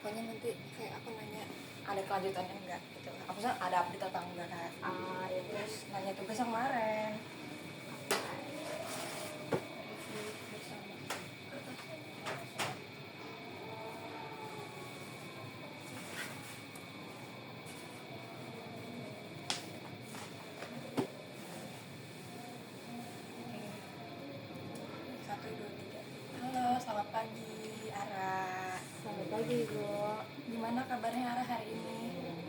pokoknya nanti kayak aku nanya ada kelanjutannya enggak gitu. Aku misalnya ada update atau enggak kan. Ya. Terus nanya tugas yang kemarin. Satu, dua, tiga. Halo, selamat pagi Ara. Selamat pagi Bu. Gimana kabarnya Ara hari ini?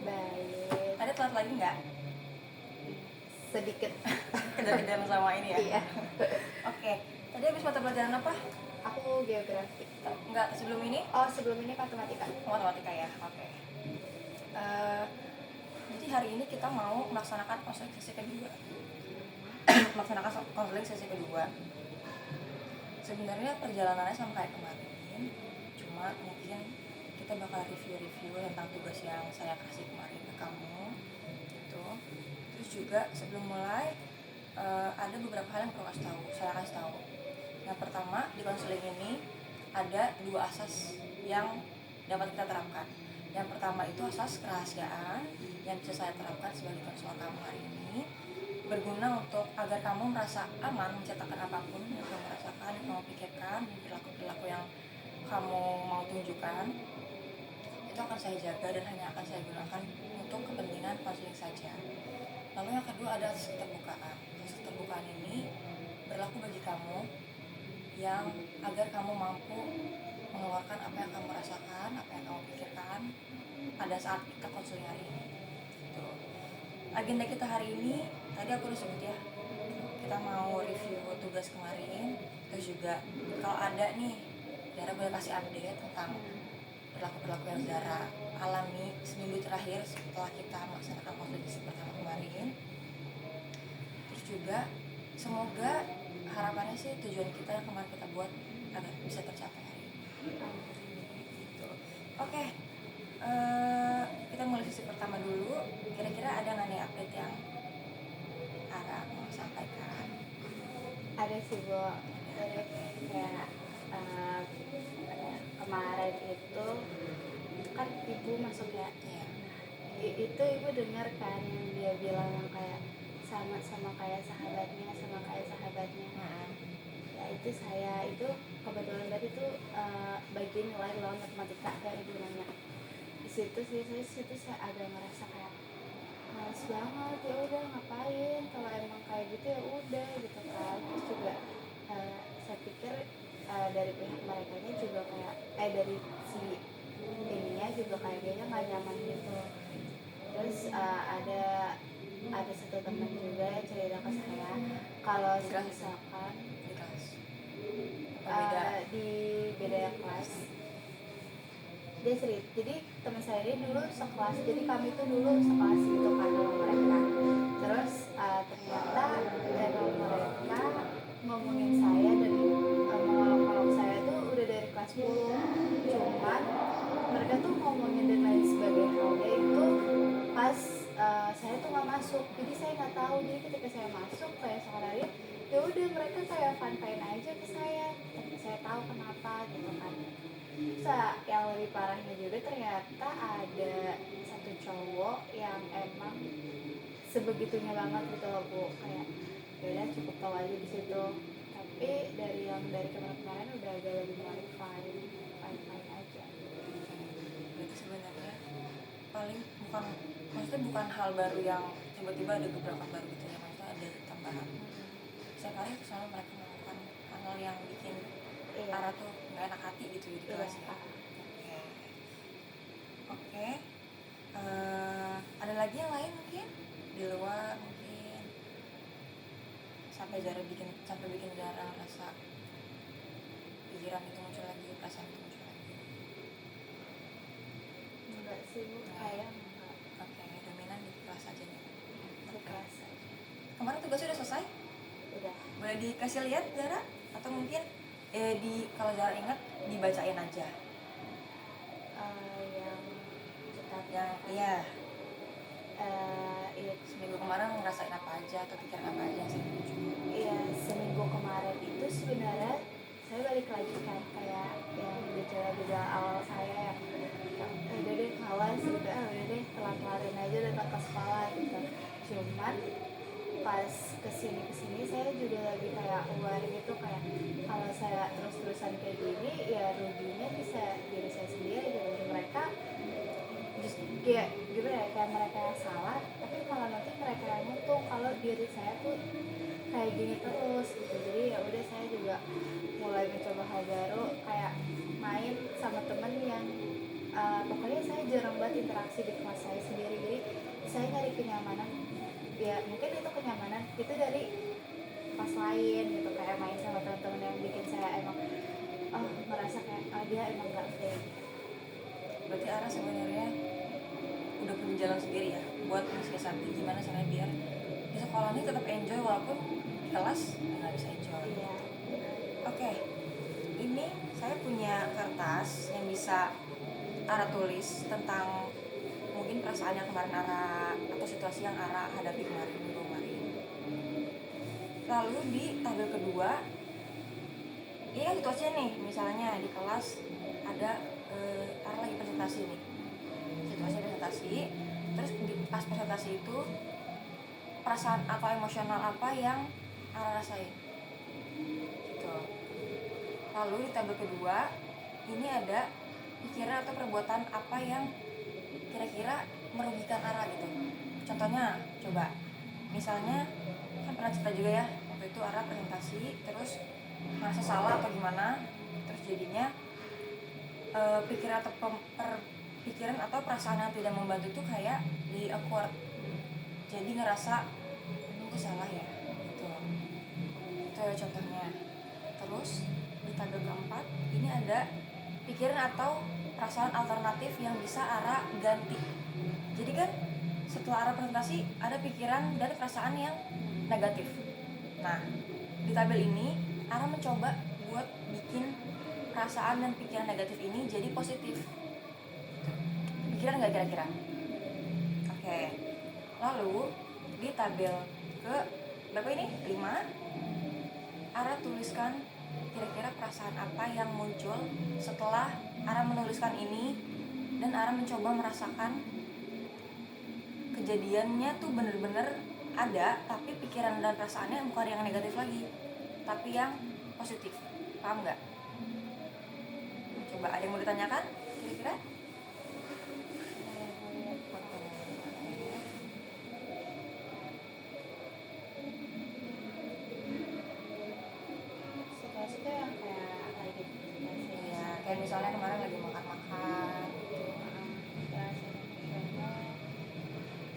Baik. Tadi telat lagi nggak? Sedikit. Kejar-kejaran sama ini ya? Iya. Oke, tadi habis mata pelajaran apa? Aku geografi. Enggak, sebelum ini? Oh, sebelum ini matematika. Matematika ya, oke. Jadi hari ini kita mau melaksanakan konseling sesi kedua. Melaksanakan konseling sesi kedua. Sebenarnya perjalanannya sama kayak kemarin, cuma mungkin kita bakal review tentang tugas yang saya kasih kemarin ke kamu gitu. Terus juga sebelum mulai ada beberapa hal yang perlu saya kasih tahu. Yang pertama, di konseling ini ada 2 asas yang dapat kita terapkan. Yang pertama itu asas kerahasiaan yang bisa saya terapkan sebagai konselor kamu hari ini, berguna untuk agar kamu merasa aman mencetakkan apapun yang kamu rasakan, yang kamu pikirkan, perilaku-perilaku yang kamu mau tunjukkan. Itu akan saya jaga dan hanya akan saya gunakan untuk kepentingan konseling saja. Lalu yang kedua ada asas keterbukaan. Asas keterbukaan ini berlaku bagi kamu yang agar kamu mampu mengeluarkan apa yang kamu rasakan, apa yang kamu pikirkan pada saat kita konseling hari ini. Gitu. Agenda kita hari ini tadi aku udah sebut ya, kita mau review tugas kemarin. Terus juga kalau ada nih, Zara boleh kasih update tentang perilaku-perilaku yang Zara alami seminggu terakhir setelah kita melaksanakan konseling pertama kemarin. Terus juga semoga harapannya sih tujuan kita yang kemarin kita buat agar bisa tercapai hari ini. Gitu. Oke, kita mulai sesi pertama dulu. Kira-kira ada nggak nih update yang Ara mau sampaikan? Ada sih Bu. Jadi kayak kemarin itu kan Ibu masuk ya. Iya. Itu Ibu dengar kan yang dia bilang yang kayak sama kayak sahabatnya, ya itu saya itu kebetulan tadi tuh bagian nilai lawan matematika kayak Ibu nanya. Di situ saya agak merasa kayak males banget, ya udah ngapain kalau emang kayak gitu ya udah gitu kan. Terus juga saya pikir dari pihak mereka juga kayak dari si ininya juga kayak kayaknya nggak nyaman gitu. Terus ada satu teman juga yang cerita ke saya kalau misalkan Di kelas apa beda? di beda kelas dia cerita, jadi teman saya ini dulu sekelas, jadi kami tuh dulu sekelas gitu kan sama mereka. Terus ternyata emang mereka ngomongin saya dan ngolok-ngolok saya tuh udah dari kelas 10, cuman mereka tuh ngomongin dan lain sebagai halnya itu pas saya tuh nggak masuk, jadi saya nggak tahu. Jadi ketika saya masuk kayak sehari ya udah mereka kayak fine aja ke saya, tapi saya tahu kenapa gitu kan. Yang lebih parahnya juga ternyata ada satu cowok yang emang sebegitunya banget gitu loh Bu, kayak beda cukup tahu aja di situ. Tapi dari kemarin udah agak lebih mulai fine aja. Berarti sebenarnya paling bukan hal baru yang tiba-tiba ada gebrakan baru gitu ya, maksudnya ada tambahan. Setiap hari selalu mereka melakukan hal yang bikin Ara tuh nggak enak hati gitu di kelas ya. Oke. Ada lagi yang lain mungkin di luar mungkin sampai bikin Zara rasa pikiran itu muncul lagi, perasaan itu muncul lagi. Enggak sih Bu, kayak enggak. Oke, dominan di kelas aja nih. Di kelas aja. Kemarin tugasnya udah selesai? Udah. Boleh dikasih lihat Zara? Atau mungkin kalau Zara ingat dibacain aja. Yang cetak Iya. Iya, Seminggu kemarin ngerasain apa aja atau pikiran apa aja sih? Iya, seminggu kemarin itu sebenarnya saya balik lagi kan kayak yang gejala awal saya yang cuman pas kesini saya juga lagi kayak aware gitu, kayak kalau saya terus-terusan kayak gini ya ruginya bisa diri saya sendiri gitu. Mereka just kayak gimana ya, kayak mereka yang salah tapi malah nanti mereka yang untung kalau diri saya tuh kayak gini terus gitu. Jadi ya udah, saya juga mulai mencoba hal baru, kayak main sama temen yang pokoknya saya jarang banget interaksi di kelas saya sendiri. Jadi saya nyari kenyamanan, ya mungkin itu kenyamanan itu dari kelas lain gitu, kayak main sama teman-teman yang bikin saya emang merasa kayak dia emang gak fair. Berarti Ara sebenarnya udah punya jalan sendiri ya buat mensiasati gimana caranya biar di sekolah ini tetap enjoy walaupun di kelas nggak bisa enjoy. Iya. Oke, ini saya punya kertas yang bisa Ara tulis tentang mungkin perasaan yang kemarin Ara atau situasi yang Ara hadapi kemarin. Lalu di tabel kedua, ini kan situasinya nih, misalnya di kelas ada Ara lagi presentasi nih, situasi presentasi, terus pas presentasi itu perasaan atau emosional apa yang Ara rasain gitu. Lalu di tabel kedua ini ada pikiran atau perbuatan apa yang kira-kira merugikan Ara gitu. Contohnya, coba misalnya kan pernah cerita juga ya, waktu itu Ara presentasi terus merasa salah atau gimana, terus jadinya pikiran atau perasaan yang tidak membantu tuh kayak di awkward, jadi ngerasa ini tuh salah ya gitu. Itu ya contohnya. Terus di tabel keempat ini ada pikiran atau perasaan alternatif yang bisa Ara ganti. Jadi kan setelah Ara presentasi ada pikiran dan perasaan yang negatif. Nah, di tabel ini Ara mencoba buat bikin perasaan dan pikiran negatif ini jadi positif. Pikiran nggak kira-kira? Oke. Lalu di tabel ke berapa ini? 5, Ara tuliskan kira-kira perasaan apa yang muncul setelah Ara menuliskan ini dan Ara mencoba merasakan kejadiannya tuh bener-bener ada, tapi pikiran dan perasaannya bukan yang negatif lagi, tapi yang positif. Paham nggak? Coba ada yang mau ditanyakan kira-kira? Situasi tuh yang kayak lagi Ya, kayak misalnya kemarin lagi makan-makan gitu.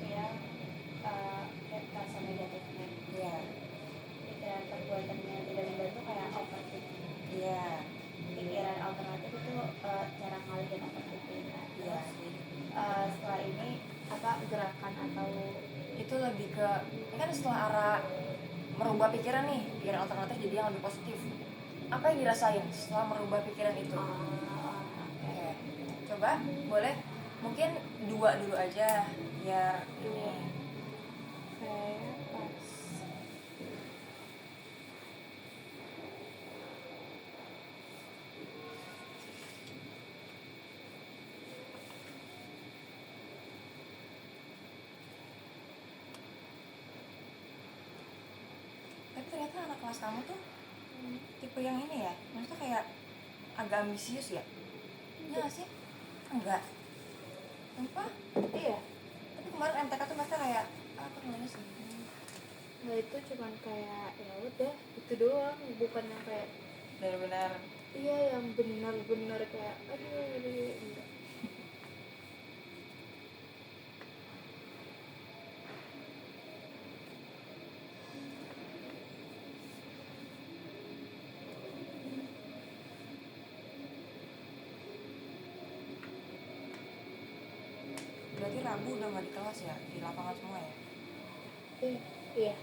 Kayak rasa negatifnya, Iya. pikiran perbuatannya tidak membantu kayak overthinking. Iya. Pikiran alternatif itu cara ngalihin overthinking. Iya. Setelah ini apa gerakan atau Itu lebih ke, ini kan setelah Ara merubah pikiran nih, pikiran alternatif jadi yang lebih positif. Apa yang dirasain setelah merubah pikiran itu? Oke. Coba boleh mungkin 2 dulu aja biar ini. kayak pas Tapi ternyata anak kelas kamu tuh tipe yang ini ya, maksudnya kayak agak ambisius ya? Iya gak sih? Enggak. Apa? iya. Tapi kemarin MTK tuh mereka kayak apa namanya sih? Nah itu cuman kayak ya udah itu doang, bukan yang kayak Benar-benar iya yang benar-benar kayak aduh enggak. berarti Rabu udah nggak di kelas ya, di lapangan semua ya? Iya.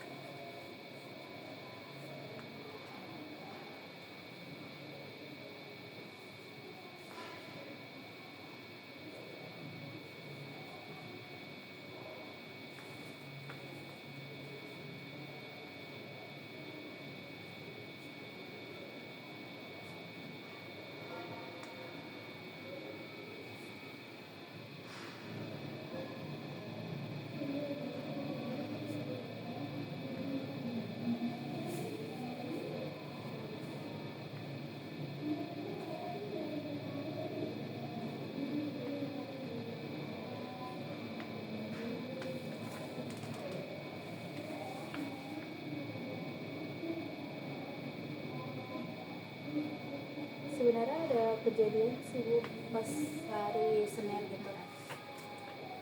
kejadian sih Bu pas hari Senin gitu,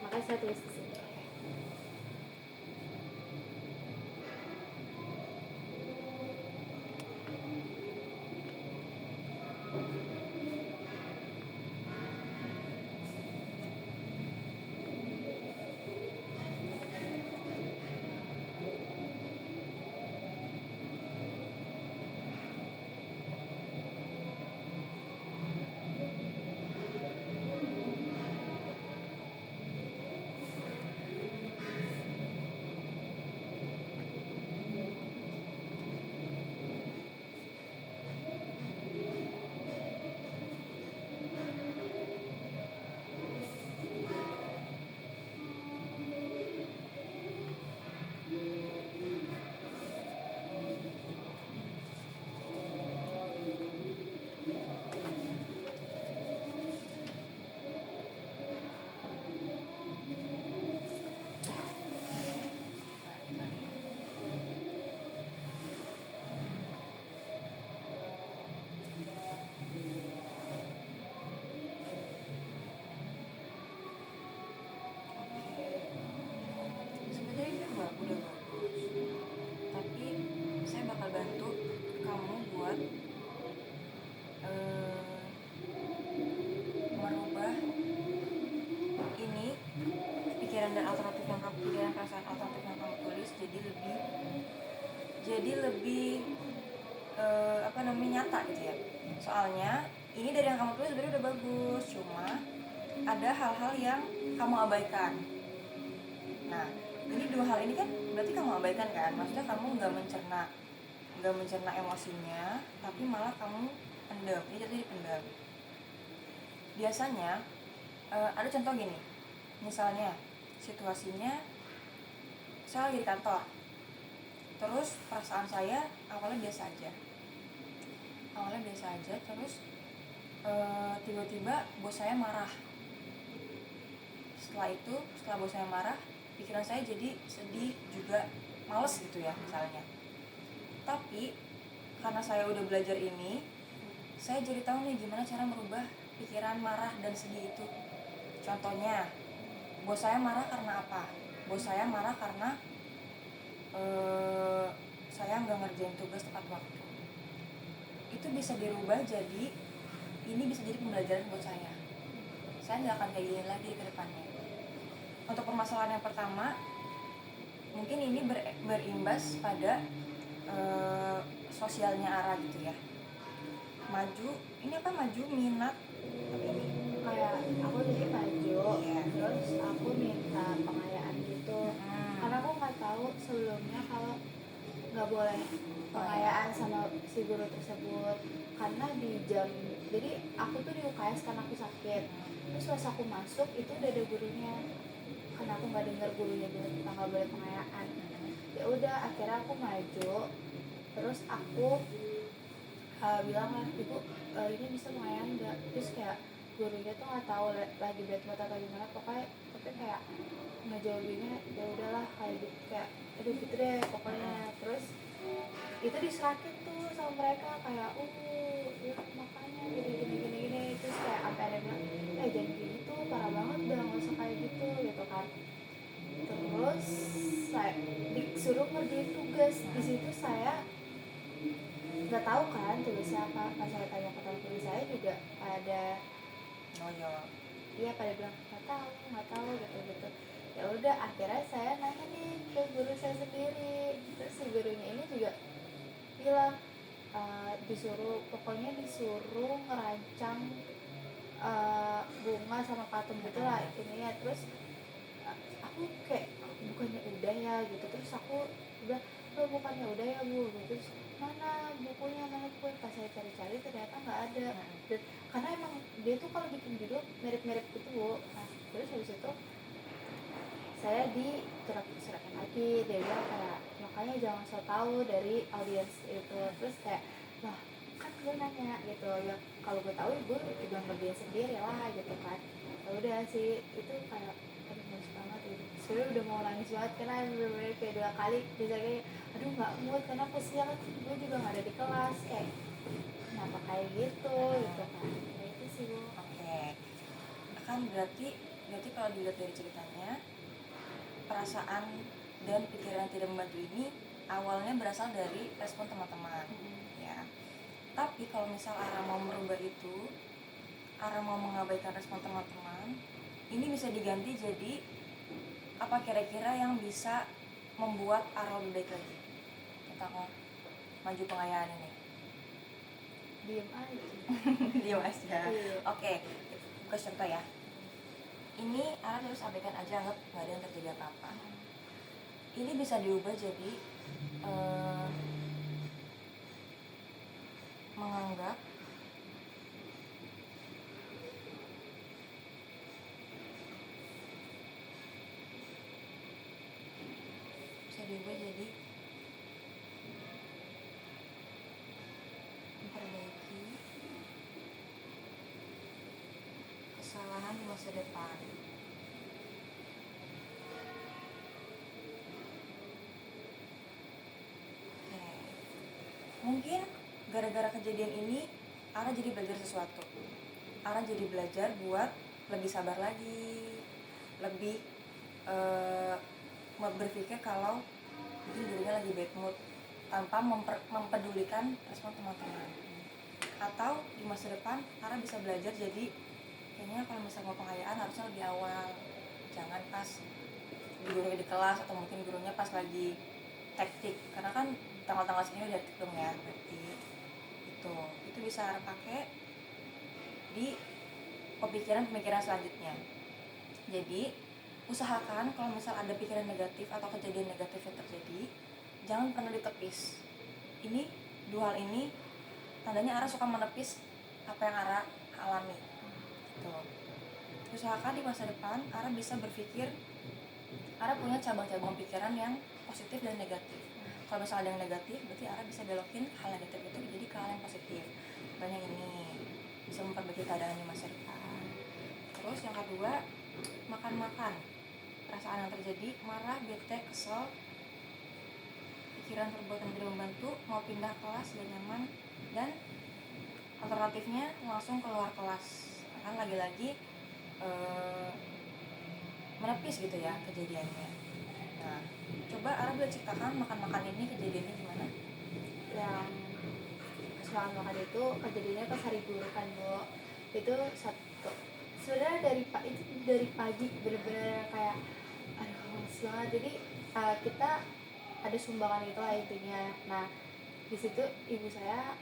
makanya saya tulis di sini. Sebenarnya ini udah bagus, tapi saya bakal bantu kamu buat merubah ini pikiran dan alternatif yang kamu pikiran, perasaan alternatif yang kamu tulis jadi lebih nyata gitu ya. Soalnya ini dari yang kamu tulis sebenarnya udah bagus, cuma ada hal-hal yang kamu abaikan. Nah, ini dua hal ini kan berarti kamu abaikan kan, maksudnya kamu nggak mencerna emosinya, tapi malah kamu pendam. Ini jadi pendam. Biasanya ada contoh gini, misalnya situasinya saya lagi di kantor, terus perasaan saya awalnya biasa aja, terus tiba-tiba bos saya marah. Setelah bos saya marah, pikiran saya jadi sedih juga, males gitu ya misalnya. Tapi karena saya udah belajar ini, saya jadi tahu nih gimana cara merubah pikiran marah dan sedih itu. Contohnya, bos saya marah karena apa? Bos saya marah karena saya nggak ngerjain tugas tepat waktu. Itu bisa dirubah jadi, ini bisa jadi pembelajaran buat saya. Saya nggak akan kayak gini lagi ke depannya. Untuk permasalahan yang pertama, mungkin ini berimbas pada sosialnya Ara gitu ya. Maju minat apa ini? Kayak aku jadi maju, Iya. terus aku minta pengayaan gitu. Karena aku nggak tahu sebelumnya kalau nggak boleh pengayaan sama si guru tersebut, karena di jam, jadi aku tuh di UKS karena aku sakit, terus pas aku masuk itu udah ada gurunya, karena aku nggak dengar gurunya bilang kita nggak boleh pengayaan. Ya udah, akhirnya aku maju, terus aku bilang lah, ibu ini bisa pengayaan nggak, terus kayak gurunya tuh nggak tahu lagi bad mood atau gimana, pokoknya tapi kayak ngejawabinnya ya udahlah kayak gitu, kayak aduh gitu deh pokoknya. Terus itu diserakin tuh sama mereka kayak ya makanya gini, terus kayak sampai ada bilang jangan gitu, parah banget, udah nggak usah kayak gitu kan. Terus saya disuruh ngerjain tugas. Di situ saya nggak tahu kan tulisnya apa. Pas saya tanya ke teman tulis saya juga ada iya pada bilang nggak tahu gitu. Ya udah, akhirnya saya nanya nih ke guru saya sendiri. Terus si gurunya ini juga bilang pokoknya disuruh ngerancang bunga sama patung gitu lah ini ya. Terus aku kayak bukannya udah ya gitu, terus aku udah bukannya udah ya bu, terus mana bukunya pas saya cari-cari ternyata nggak ada. Dan karena emang dia tuh kalau bikin judul mirip-mirip gitu bu. Nah terus habis itu saya disuratkan lagi, dia bilang kayak makanya jangan so tau dari audiens itu. Terus kayak lah kan gue nanya gitu ya, kalau gue tahu gue juga ngerjain sendiri lah gitu kan. Ya udah sih itu kayak bagus banget gitu. Sebenernya udah mau nangis banget karena bener-bener kayak 2 kali bisa kayak aduh nggak mood karena aku siang gue juga nggak ada di kelas, kayak kenapa kayak gitu kan. Nah, itu sih Bu. Oke. Kan berarti kalau dilihat dari ceritanya, perasaan dan pikiran yang tidak membantu ini awalnya berasal dari respon teman-teman. Ya. Tapi kalau misal Ara mau merubah itu, Ara mau mengabaikan respon teman-teman, ini bisa diganti jadi apa kira-kira yang bisa membuat Ara lebih baik lagi tentang maju pengayaan ini. Diem aja. Diam aja. Iya. Oke, kasih contoh ya. Ini Ara terus abaikan aja, anggap gak ada yang terjadi apa-apa. Ini bisa diubah jadi menganggap memperbaiki kesalahan di masa depan. Oke. Mungkin gara-gara kejadian ini Ara jadi belajar sesuatu. Ara jadi belajar buat lebih sabar lagi, lebih berpikir kalau dirinya lagi bad mood tanpa mempedulikan respon teman-teman. Atau di masa depan Ara bisa belajar jadi kayaknya kalau misalnya mau pengayaan harusnya lebih awal, jangan pas gurunya di kelas atau mungkin gurunya pas lagi teknik, karena kan tanggal-tanggal segini udah teknik dong ya, berarti itu bisa Ara pakai di pemikiran selanjutnya. Jadi usahakan kalau misal ada pikiran negatif atau kejadian negatif yang terjadi, jangan pernah ditepis. Ini dua hal ini tandanya Ara suka menepis apa yang Ara alami. Gitu. Usahakan di masa depan Ara bisa berpikir, Ara punya cabang-cabang pikiran yang positif dan negatif. Kalau misalnya ada yang negatif, berarti Ara bisa belokin hal negatif itu jadi ke hal yang positif. Banyak ini bisa memperbaiki keadaan di masa depan. Terus yang kedua, makan-makan. Perasaan yang terjadi, marah, bete, kesel, pikiran perbuatan tidak membantu, mau pindah kelas dan nyaman, dan alternatifnya langsung keluar kelas. Kan lagi-lagi menepis gitu ya kejadiannya. Nah, coba Ara boleh ceritakan makan-makan ini kejadiannya gimana? Yang soal makan itu kejadiannya pas hari guru kan Bu. Itu satu sebenarnya dari pagi bener-bener kayak aduh males banget. Jadi kita ada sumbangan itu lah intinya. Nah di situ ibu saya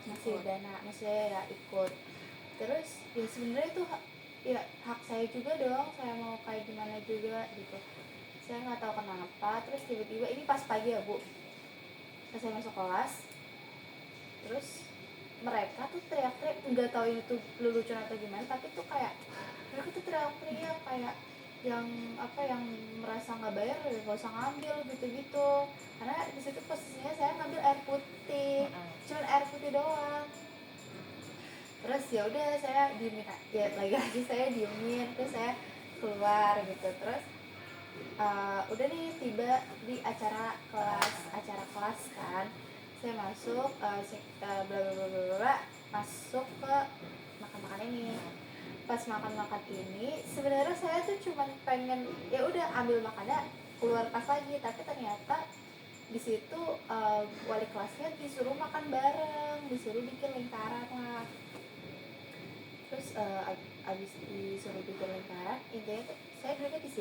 ngasih dana, maksudnya ya ikut. Terus ya sebenarnya itu ya hak saya juga dong, saya mau kayak gimana juga gitu. Saya nggak tahu kenapa, terus tiba-tiba ini pas pagi ya Bu, pas saya masuk kelas, terus mereka tuh teriak-teriak, nggak tahu itu lelucon atau gimana, tapi tuh kayak mereka tuh teriak-teriak kayak yang apa yang merasa nggak bayar ya nggak usah ngambil gitu-gitu, karena di situ posisinya saya ngambil air putih, cuma air putih doang. Terus ya udah saya diemin, ya lagi saya diemin, terus saya keluar gitu. Terus udah nih tiba di acara kelas kan, saya masuk bla bla bla bla masuk ke makan ini. Pas makan ini sebenarnya saya tuh cuman pengen ya udah ambil makannya keluar pas lagi, tapi ternyata di situ wali kelasnya disuruh makan bareng, disuruh bikin lingkaran lah. Terus abis disuruh bikin lingkaran, intinya tuh saya duduknya di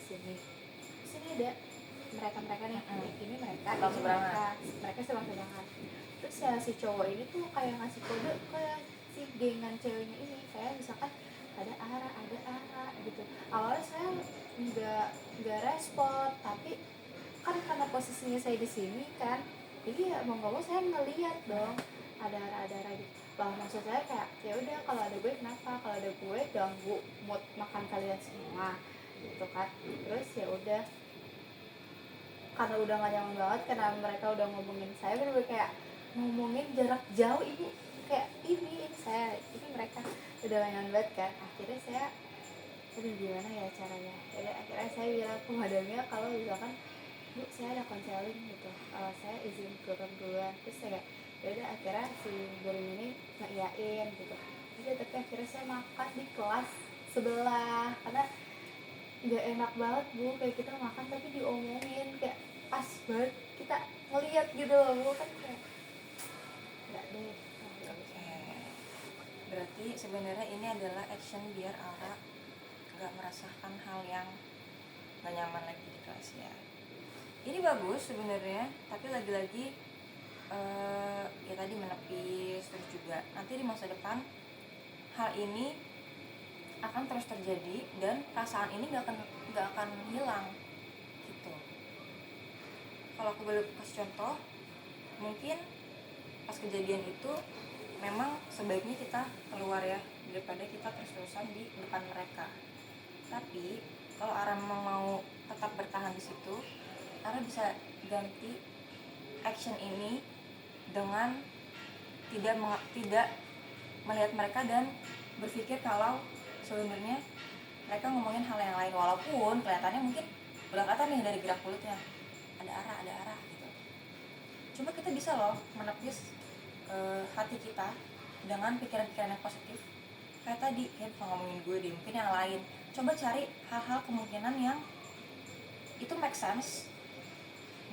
sini. Di sini ada mereka nih, ini mereka seberang-seberangan. Terus ya si cowok ini tuh kayak ngasih kode kayak si gengan ceweknya ini, kayak misalkan ada Ara gitu. Awalnya saya nggak respon, tapi kan karena posisinya saya di sini kan, jadi ya mau nggak mau saya ngeliat dong ada Ara gitu. Lah maksud saya kayak ya udah kalau ada gue kenapa, kalau ada gue ganggu mood makan kalian semua gitu kan. Terus ya udah karena udah gak nyaman banget, karena mereka udah ngomongin saya bener-bener kayak ngomongin jarak jauh, ibu kayak ini mereka udah gak nyaman banget kan. Akhirnya saya aduh gimana ya caranya, jadi akhirnya saya bilang pemadamnya kalau misalkan Bu saya ada konseling gitu, saya izin keluar duluan. Terus saya ya udah akhirnya si guru ini ngeiyain gitu. Iya, tapi akhirnya saya makan di kelas sebelah karena nggak enak banget bu, kayak kita makan tapi diomongin kayak pas banget kita ngeliat gitu loh bu, kan kayak nggak deh. Oke, berarti sebenarnya ini adalah action biar Ara nggak merasakan hal yang nggak nyaman lagi di kelas ya. Ini bagus sebenarnya, tapi lagi-lagi ya tadi menepis, terus juga nanti di masa depan hal ini akan terus terjadi dan perasaan ini nggak akan hilang gitu. Kalau aku boleh kasih contoh, mungkin pas kejadian itu memang sebaiknya kita keluar ya daripada kita terus-terusan di depan mereka. Tapi kalau Ara mau tetap bertahan di situ, Ara bisa ganti action ini dengan tidak melihat mereka dan berpikir kalau sebenarnya mereka ngomongin hal yang lain, walaupun kelihatannya mungkin udah kelihatan nih dari gerak mulutnya ada arah gitu. Coba kita bisa loh menepis hati kita dengan pikiran-pikiran yang positif. Kayak tadi, kayak bukan ngomongin gue deh, mungkin yang lain. Coba cari hal-hal kemungkinan yang itu make sense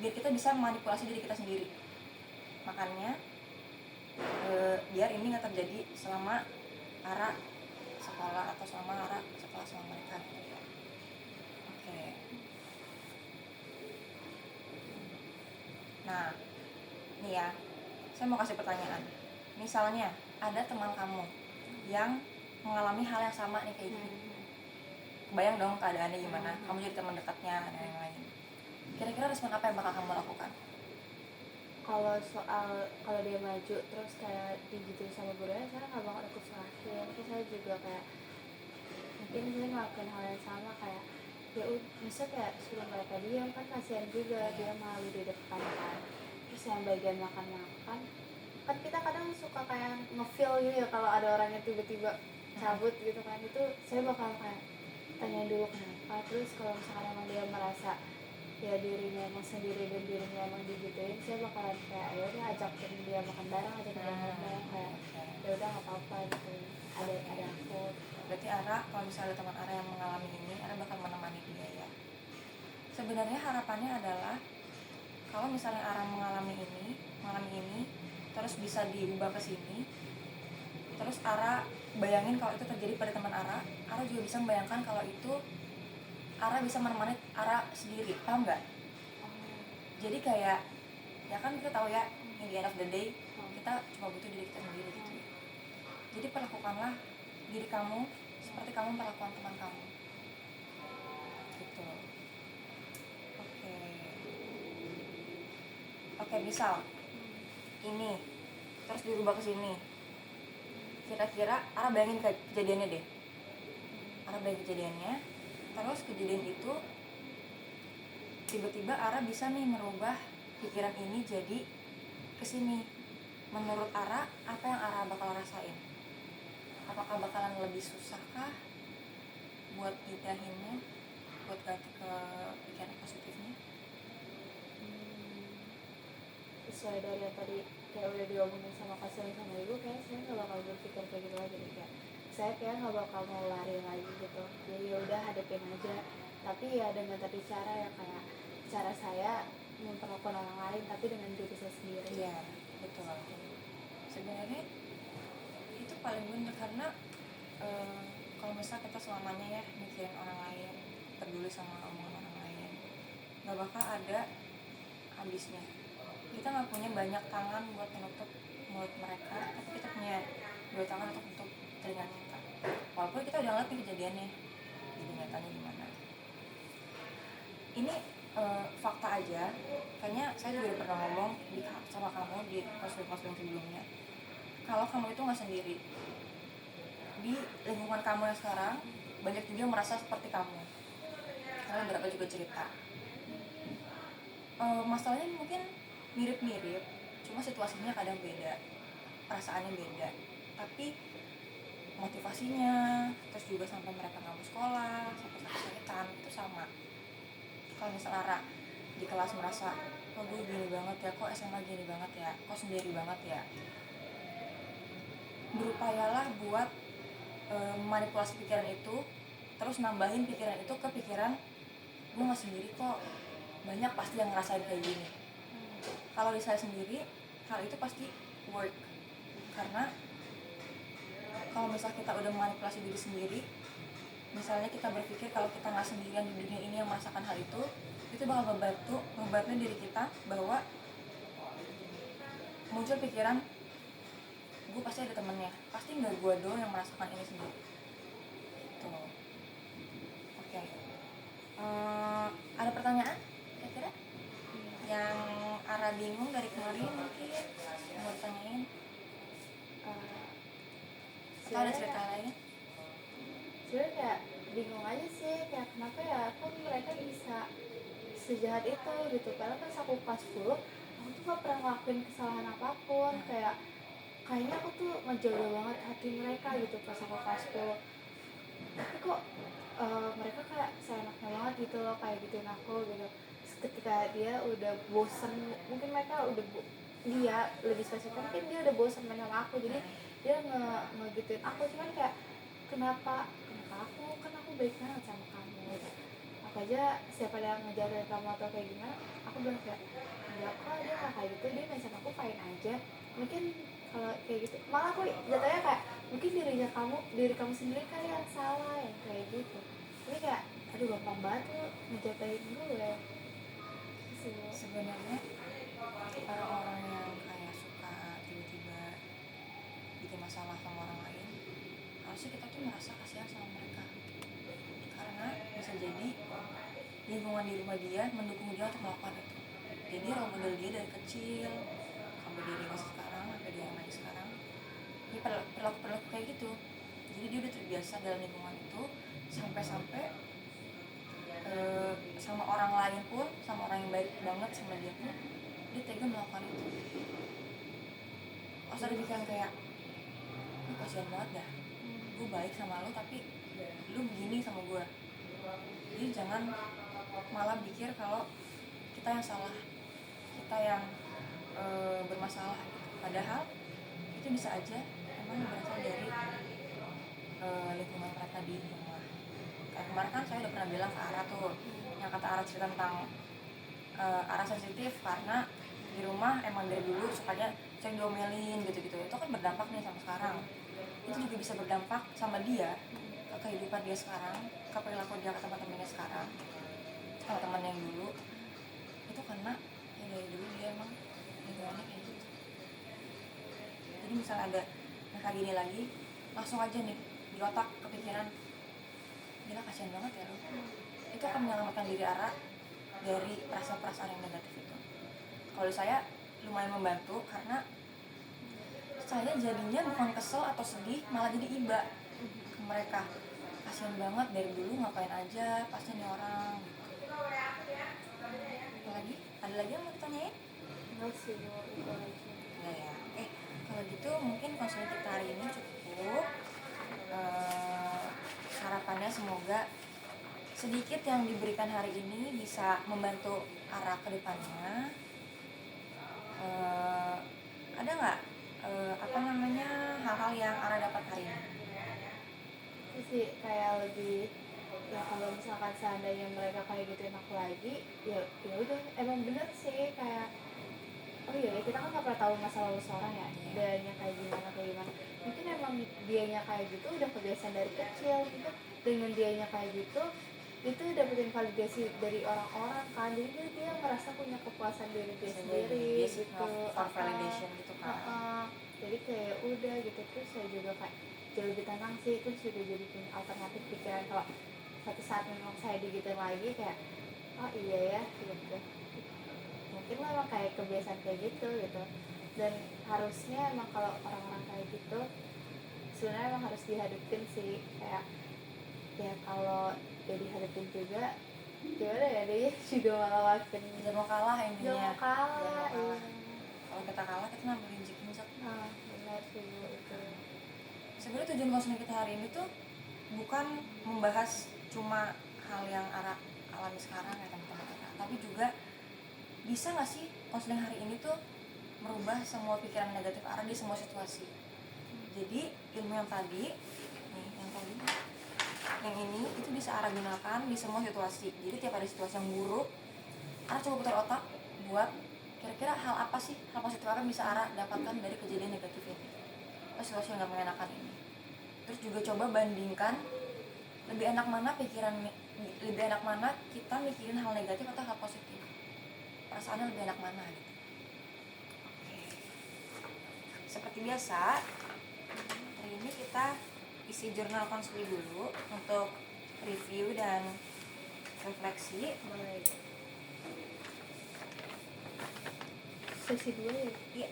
biar kita bisa memanipulasi diri kita sendiri. Makanya biar ini nggak terjadi selama Ara sekolah atau selama Ara sekolah sama mereka. Oke. Nah, nih ya, saya mau kasih pertanyaan. Misalnya ada teman kamu yang mengalami hal yang sama nih kayak gini. Kebayang dong keadaannya gimana? Kamu jadi teman dekatnya dan yang lain. Kira-kira respon apa yang bakal kamu lakukan? Kalau dia maju terus kayak digituin sama gurunya, saya nggak bakal ikut serahin. Terus saya juga kayak mungkin saya ngelakuin hal yang sama, kayak ya bisa kayak suruh mereka diam, kan kasihan juga dia malu di depan kan. Terus yang bagian makan kan kita kadang suka kayak nge-feel gitu ya kalau ada orang yang tiba-tiba cabut gitu kan, itu saya bakal kayak tanyain dulu kenapa. Terus kalau misalkan emang dia merasa ya dirinya emang sendiri dan dirinya emang digituin, saya bakalan kayak ya udah ajakin dia makan bareng, ajakin dia makan bareng, kayak ya udah nggak apa-apa gitu, ada aku. Berarti Ara, kalau misalnya teman Ara yang mengalami ini, Ara bakal menemani dia ya. Sebenarnya harapannya adalah kalau misalnya Ara mengalami ini, terus bisa diubah ke sini, terus Ara bayangin kalau itu terjadi pada teman Ara juga bisa membayangkan kalau itu Ara bisa menemani Ara sendiri, paham nggak? Jadi kayak, ya kan kita tahu ya, in the end of the day kita cuma butuh diri kita sendiri gitu ya. Jadi perlakukanlah diri kamu seperti kamu perlakukan teman kamu gitu. Oke, misal ini terus dirubah ke sini, kira-kira Ara bayangin kejadiannya deh. Ara bayangin kejadiannya, terus kejadian itu tiba-tiba Ara bisa nih merubah pikiran ini jadi kesini. Menurut Ara, apa yang Ara bakal rasain? Apakah bakalan lebih susah kah buat pindahinnya, buat ganti ke pikiran positifnya? Sesuai dari yang tadi kayak udah diomongin sama kasihan sama ibu, kayak saya nggak bakal berpikir kayak gitu lagi nih. Kayak saya kayak nggak bakal mau lari lagi gitu, jadi ya udah hadapin aja, tapi ya dengan tadi cara ya kayak cara saya memperlakukan orang lain tapi dengan diri saya sendiri. Iya, betul. Sebenarnya itu paling benar karena kalau misalnya kita selamanya ya mikirin orang lain, peduli sama omongan orang lain, nggak bakal ada habisnya. Kita nggak punya banyak tangan buat menutup mulut mereka, tapi kita punya 2 tangan untuk menutup telinga kita. Walaupun kita udah ngeliat nih kejadiannya, jadi nyatanya gimana. Ini fakta aja. Kayaknya saya juga udah pernah ngomong sama kamu di konseling sebelumnya. Kalau kamu itu nggak sendiri. Di lingkungan kamu yang sekarang banyak juga yang merasa seperti kamu. Karena beberapa juga cerita. Masalahnya mungkin mirip-mirip, cuma situasinya kadang beda, perasaannya beda, tapi motivasinya, terus juga sampai mereka nggak mau sekolah, sampai sakit-sakitan itu sama. Kalau misalnya Ara di kelas merasa, kok gue gini banget ya, kok SMA gini banget ya, kok sendiri banget ya, berupayalah buat memanipulasi pikiran itu, terus nambahin pikiran itu ke pikiran gue nggak sendiri kok, banyak pasti yang ngerasain kayak gini. Kalau di saya sendiri, hal itu pasti work, karena kalau misal kita udah memanipulasi diri sendiri, misalnya kita berpikir kalau kita nggak sendirian di dunia ini yang merasakan hal itu bakal membantu diri kita bahwa muncul pikiran gue pasti ada temennya, pasti nggak gue doang yang merasakan ini sendiri. Tuh. Oke. Ada pertanyaan kira-kira yang Ara bingung dari kemarin mungkin yang mau ditanyain? Atau ada cerita lain? Sebenarnya kayak bingung aja sih, kayak kenapa ya kok mereka bisa sejahat itu gitu. Padahal pas aku kelas 10 aku tuh gak pernah ngelakuin kesalahan apapun, kayaknya aku tuh ngejaga banget hati mereka gitu pas aku kelas 10. Tapi kok mereka kayak seenaknya banget gitu loh, kayak gituin aku gitu. Terus ketika dia udah bosen, mungkin mereka udah dia lebih spesifik, mungkin dia udah bosen main sama aku, jadi dia ngegituin aku. Cuman kayak kenapa aku, kan aku baik banget sama kamu gitu. Aku aja siapa yang ngejarin kamu atau kayak gimana, aku bilang kayak enggak kok, dia gak kayak gitu, dia main sama aku fine aja. Mungkin kalau kayak gitu malah aku jatuhnya kayak mungkin diri kamu sendiri kan yang salah, yang kayak gitu. Jadi kayak aduh gampang banget tuh ngejatain gue sih. Sebenarnya orang-orang yang kayak suka tiba-tiba bikin masalah sama orang lain, harusnya kita tuh merasa kasihan sama mereka, karena bisa jadi lingkungan di rumah dia mendukung dia untuk melakukan itu. Jadi role model dia dari kecil sampai dia dewasa sekarang, sampai dia remaja sekarang, dia perilaku kayak gitu. Jadi dia udah terbiasa dalam lingkungan itu, sampai-sampai sama orang lain pun, sama orang yang baik banget sama dia pun, dia tega melakukan itu. Pas ada pikiran kayak, lu kasihan banget dah, gue baik sama lu tapi lu begini sama gue. Jadi jangan malah pikir kalau kita yang salah, kita yang bermasalah. Padahal itu bisa aja emang berasal dari lingkungan mereka di rumah. Kayak kemarin kan saya udah pernah bilang ke Ara tuh, yang kata Ara cerita tentang Ara sensitif karena di rumah emang dari dulu sukanya sering diomelin gitu-gitu. Itu kan berdampak nih sama sekarang. Itu juga bisa berdampak sama dia, ke kehidupan dia sekarang, ke perilaku dia ke teman-temannya sekarang, sama teman yang dulu. Itu karena ya dari dulu dia emang lingkungannya kayak gitu. Jadi misal ada yang kayak gini lagi, langsung aja nih di otak kepikiran, gila kasihan banget ya lo. Itu akan menyelamatkan diri Ara dari perasaan-perasaan yang negatif itu. Kalau saya lumayan membantu, karena saya jadinya bukan kesel atau sedih, malah jadi iba ke mereka. Kasihan banget dari dulu ngapain aja, pasti nih orang gitu. Ada lagi yang mau ditanyain? Enggak sih, itu aja. Enggak ya. Kalau gitu mungkin konseling kita hari ini cukup. Harapannya semoga sedikit yang diberikan hari ini bisa membantu Ara ke depannya. Ada nggak hal-hal yang Ara dapat hari ini? Itu sih kayak lebih ya, kalau misalkan seandainya mereka kayak gituin aku lagi, ya udah, emang bener sih kayak oh iya, kita kan nggak pernah tahu masa lalu seorang ya, dianya kayak gimana. Mungkin emang dianya kayak gitu udah kebiasaan dari kecil gitu, dengan dianya kayak gitu itu dapetin validasi dari orang-orang kan, jadi dia merasa punya kepuasan diri dia sendiri gitu, validation gitu kan. jadi kayak udah gitu. Terus saya juga kayak jauh lebih tenang sih, terus juga jadi punya alternatif pikiran kalau satu saat memang saya digituin lagi kayak oh iya ya gitu, mungkin memang kayak kebiasaan kayak gitu. Dan harusnya emang kalau orang-orang kayak gitu sebenarnya emang harus dihadapin sih, kayak ya kalau jadi hadapin juga gimana ya, dia juga malah makin Jangan mau kalah intinya. kalah. Iya. Kalau kita kalah kita nggak berinjek-injek. Nah benar sih Bu, itu. Sebenarnya tujuan konseling kita hari ini tuh bukan membahas cuma hal yang Ara alami sekarang ya teman-teman Ara, tapi juga bisa nggak sih konseling hari ini tuh merubah semua pikiran negatif Ara di semua situasi. Jadi ilmu yang tadi nih, yang ini itu bisa Ara gunakan di semua situasi. Jadi tiap ada situasi yang buruk, Ara coba putar otak buat kira-kira hal apa sih, hal positif apa yang bisa Ara dapatkan dari kejadian negatif ini, atau situasi yang gak mengenakan ini. Terus juga coba bandingkan lebih enak mana kita mikirin hal negatif atau hal positif, perasaannya lebih enak mana gitu. Oke. Seperti biasa, hari ini kita isi jurnal konsuli dulu untuk review dan refleksi. Mulai sesi 2 ya? Iya.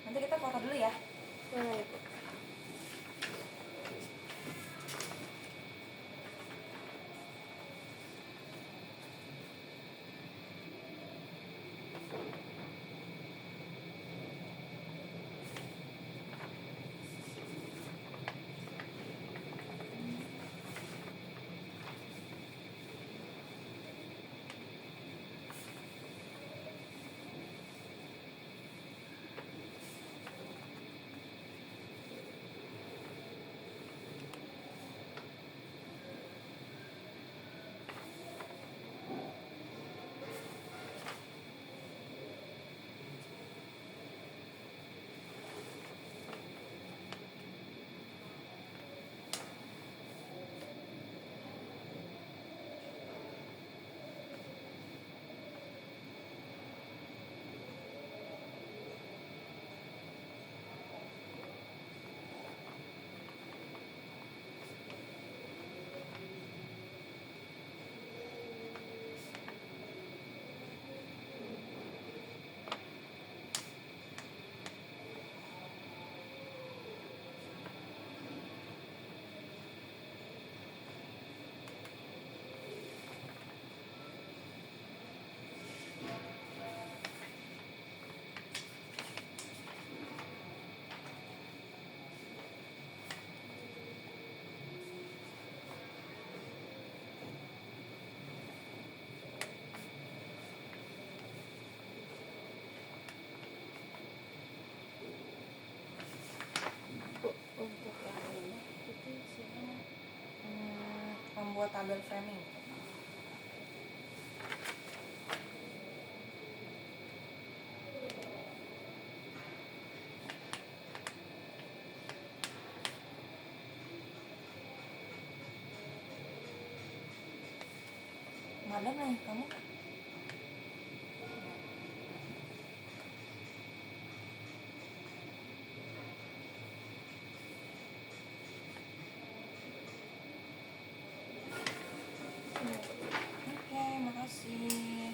Nanti kita foto dulu ya. Boleh. Untuk yang ini itu isinya Membuat tabel framing. Madam nih kamu. Oke, makasih.